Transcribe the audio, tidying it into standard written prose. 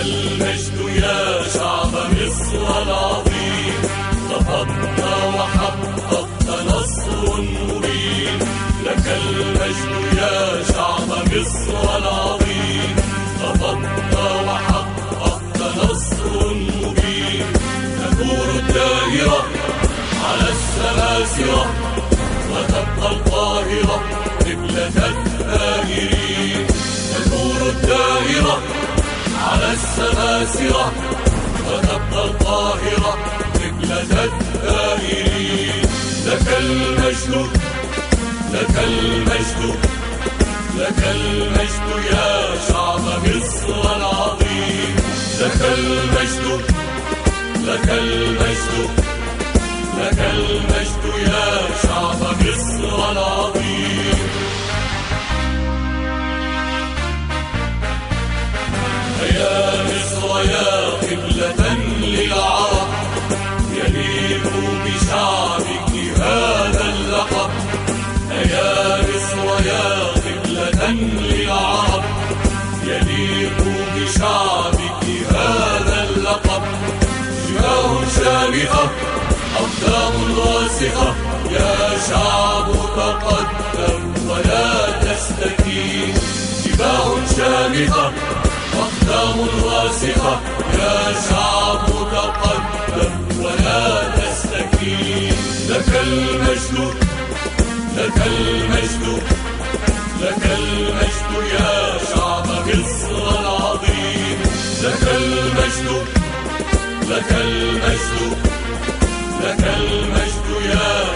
المجد يا شعب مصر العظيم، نهضنا وحققت نصر مبين. لك المجد يا شعب مصر العظيم، نهضنا وحققت نصر مبين. تدور الدائرة على السلاسرة، وتبقى القاهرة قبلة الثائرين. تدور الدائرة على السلاسرة، وتبقى القاهرة قبلة الثائرين. لك المجد، لك المجد، لك المجد يا شعب مصر العظيم. لك المجد، لك المجد، لك المجد يا شعب مصر العظيم. يا مصر يا قبلة للعرب، يليق بشعبك هذا اللقب. يا مصر يا قبلة للعرب، يليق بشعبك هذا اللقب. جباه شامخة، أقدام راسخة، يا شعب تقدم ولا تستكين. جباه شامخة، أقدام راسخة، يا شعب تقدم ولا تستكين. لك المجد، لك المجد، لك المجد يا شعب مصر العظيم. لك المجد، لك المجد، لك المجد يا